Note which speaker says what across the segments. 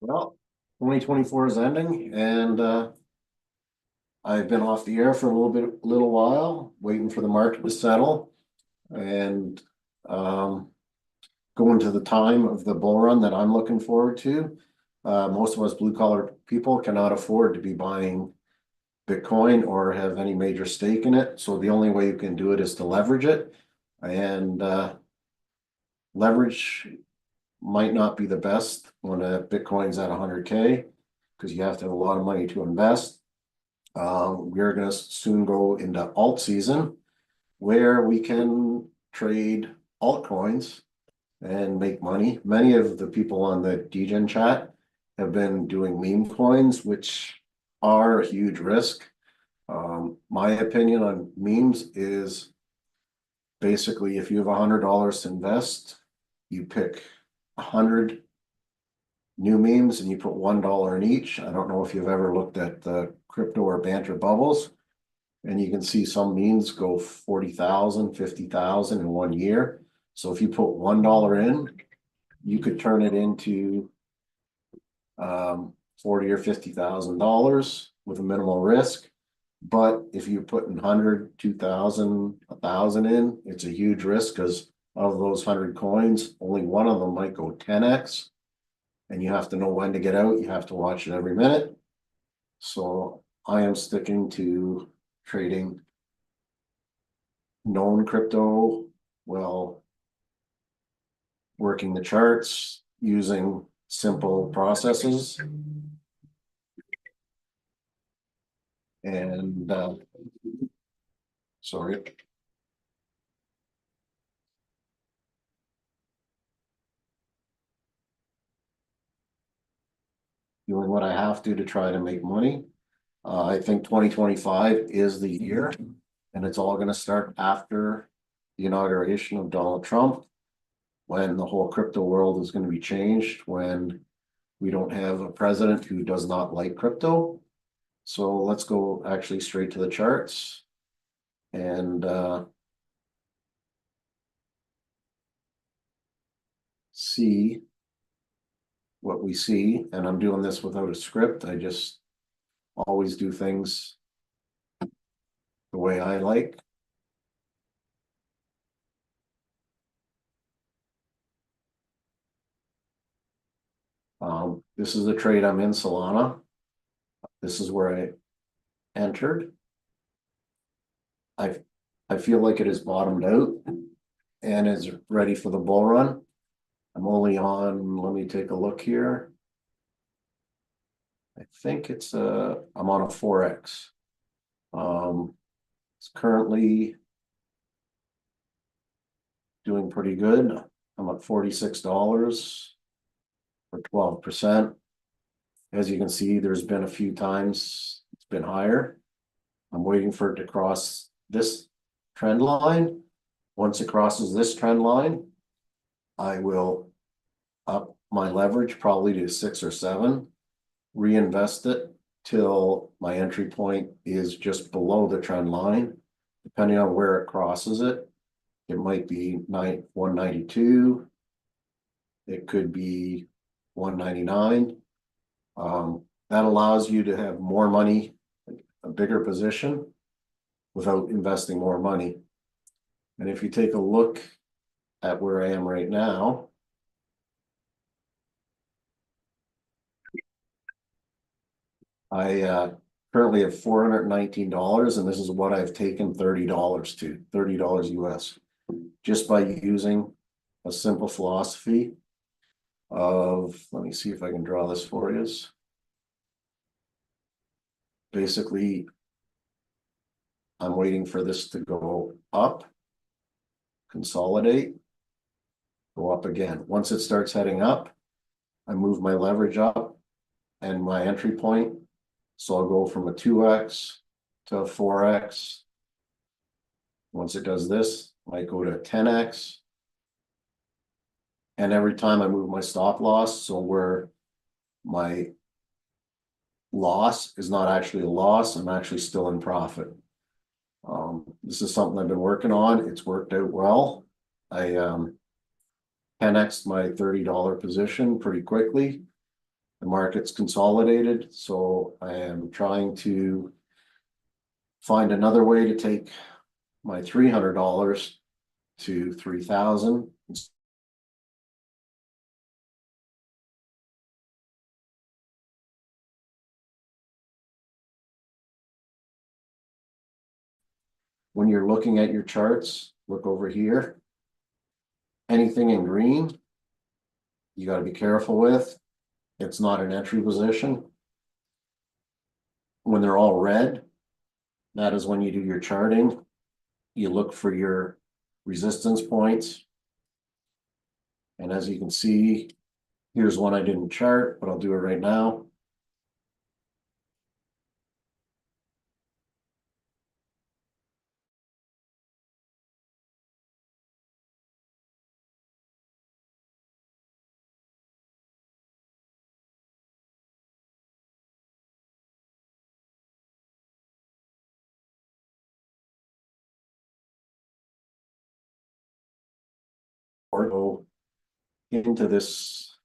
Speaker 1: Well, 2024 is ending and I've been off the air for a little while, waiting for the market to settle and going to the time of the bull run that I'm looking forward to. Most of us blue collar people cannot afford to be buying Bitcoin or have any major stake in it. So the only way you can do it is to leverage it. And leverage might not be the best when Bitcoin's at 100K because you have to have a lot of money to invest. We're going to soon go into alt season where we can trade altcoins and make money. Many of the people on the DGen chat have been doing meme coins, which are a huge risk. My opinion on memes is basically if you have $100 to invest, you pick 100 new memes and you put $1 in each. I don't know if you've ever looked at the crypto or banter bubbles, and you can see some memes go 40,000, 50,000 in 1 year. So if you put $1 in, you could turn it into 40 or $50,000 with a minimal risk. But if you put 100, 2,000, 1,000 in, it's a huge risk because of those 100 coins, only one of them might go 10x. And you have to know when to get out. You have to watch it every minute. So I am sticking to trading known crypto, well, working the charts, using simple processes. And sorry. Doing what I have to try to make money. I think 2025 is the year, and it's all going to start after the inauguration of Donald Trump, when the whole crypto world is going to be changed, when we don't have a president who does not like crypto. So let's go actually straight to the charts and see what we see. And I'm doing this without a script. I just always do things the way I like. This is the trade I'm in, Solana. This is where I entered. I feel like it has bottomed out and is ready for the bull run. I'm only on, let me take a look here. I think it's I'm on a 4x. It's currently doing pretty good. I'm at $46 for 12%. As you can see, there's been a few times it's been higher. I'm waiting for it to cross this trend line. Once it crosses this trend line, I will up my leverage probably to 6 or 7, reinvest it till my entry point is just below the trend line. Depending on where it crosses it, it might be 192. It could be 199. That allows you to have more money, a bigger position, without investing more money. And if you take a look at where I am right now, I currently have $419, and this is what I've taken $30 to, $30 US, just by using a simple philosophy of, let me see if I can draw this for you. Basically, I'm waiting for this to go up, consolidate, go up again. Once it starts heading up, I move my leverage up and my entry point. So I'll go from a 2x to a 4x. Once it does this, I might go to 10x. And every time I move my stop loss, so where my loss is not actually a loss, I'm actually still in profit. This is something I've been working on. It's worked out well. I 10x'd my $30 position pretty quickly. The market's consolidated, so I am trying to find another way to take my $300 to 3,000. When you're looking at your charts, look over here. Anything in green, you got to be careful with. It's not an entry position. When they're all red, that is when you do your charting. You look for your resistance points. And as you can see, here's one I didn't chart, but I'll do it right now. Or go into this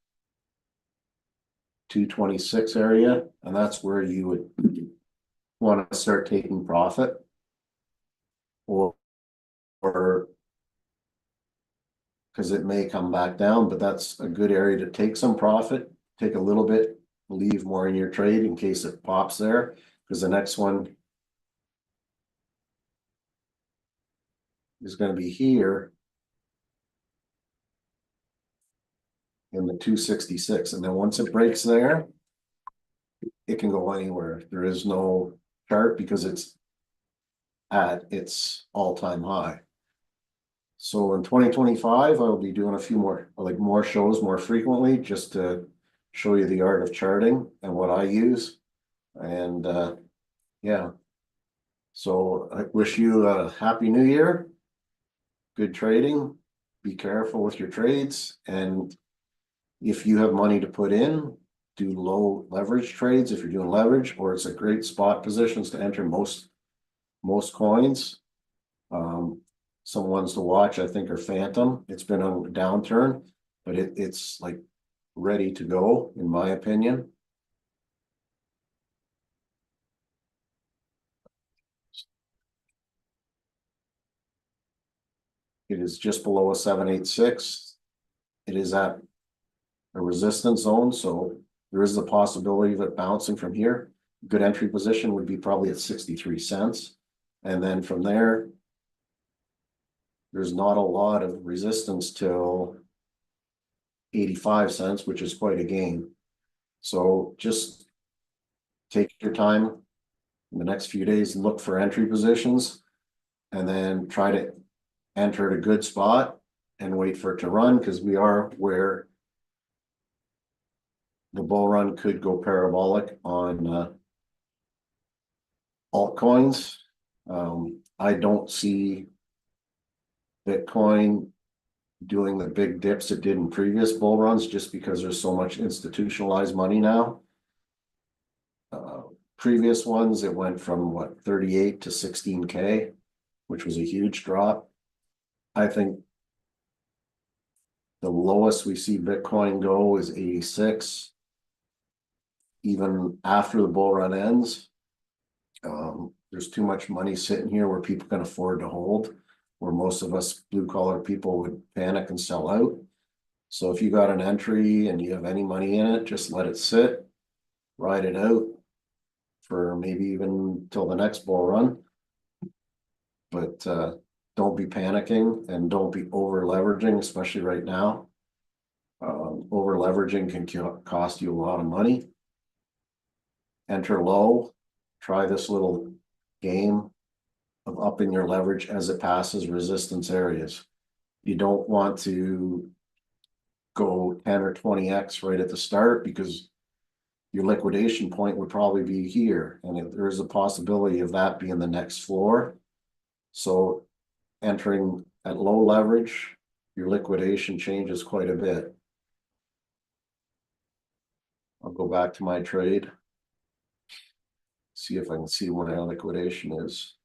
Speaker 1: 226 area, and that's where you would want to start taking profit, or because it may come back down, but that's a good area to take some profit, take a little bit, leave more in your trade in case it pops there, because the next one is going to be here in the 266, and then once it breaks there, it can go anywhere. There is no chart because it's at its all-time high. So in 2025, I'll be doing a few more shows more frequently, just to show you the art of charting and what I use. And yeah, so I wish you a happy new year, good trading, be careful with your trades, and if you have money to put in, do low leverage trades if you're doing leverage, or it's a great spot positions to enter most coins. Some ones to watch, I think, are Phantom. It's been on a downturn, but it's like ready to go, in my opinion. It is just below a 786. It is at a resistance zone, so there is the possibility of it bouncing from here. Good entry position would be probably at 63 cents. And then from there, there's not a lot of resistance till 85 cents, which is quite a gain. So just take your time in the next few days and look for entry positions, and then try to enter at a good spot and wait for it to run, because we are where the bull run could go parabolic on altcoins. I don't see Bitcoin doing the big dips it did in previous bull runs, just because there's so much institutionalized money now. Previous ones, it went from what, 38 to 16K, which was a huge drop. I think the lowest we see Bitcoin go is 86, even after the bull run ends. There's too much money sitting here where people can afford to hold, where most of us blue collar people would panic and sell out. So if you got an entry and you have any money in it, just let it sit, ride it out for maybe even till the next bull run. But don't be panicking, and don't be over leveraging, especially right now. Over leveraging can cost you a lot of money. Enter low, try this little game of upping your leverage as it passes resistance areas. You don't want to go 10 or 20x right at the start, because your liquidation point would probably be here, and there is a possibility of that being the next floor. So entering at low leverage, your liquidation changes quite a bit. I'll go back to my trade, see if I can see what our liquidation is.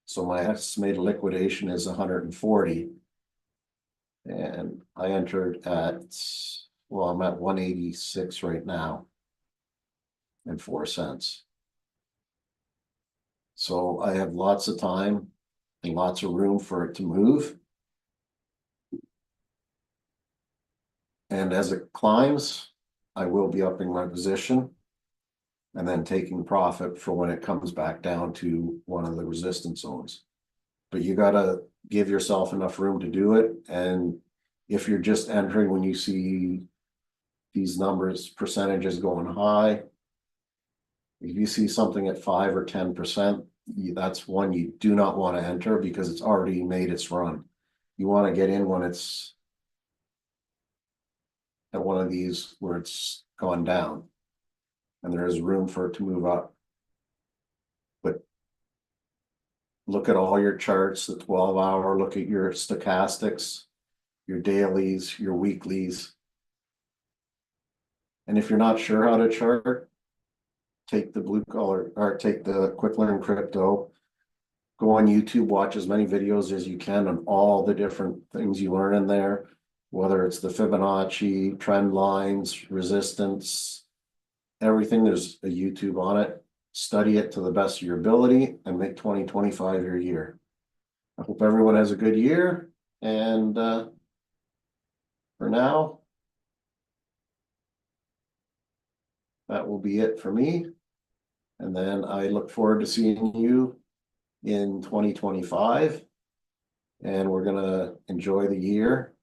Speaker 1: So my estimated liquidation is 140, and I entered at Well, I'm at 186 right now. And 4 cents. So I have lots of time and lots of room for it to move. And as it climbs, I will be upping my position and then taking profit for when it comes back down to one of the resistance zones. But you gotta give yourself enough room to do it. And if you're just entering when you see these numbers, percentages going high, if you see something at 5 or 10%, that's one you do not want to enter because it's already made its run. You want to get in when it's at one of these where it's gone down and there is room for it to move up. But look at all your charts, the 12-hour, look at your stochastics, your dailies, your weeklies. And if you're not sure how to chart, take the blue collar or take the Quick Learn Crypto. Go on YouTube, watch as many videos as you can on all the different things you learn in there, whether it's the Fibonacci, trend lines, resistance, everything. There's a YouTube on it. Study it to the best of your ability and make 2025 your year. I hope everyone has a good year. And for now, that will be it for me. And then I look forward to seeing you in 2025. And we're going to enjoy the year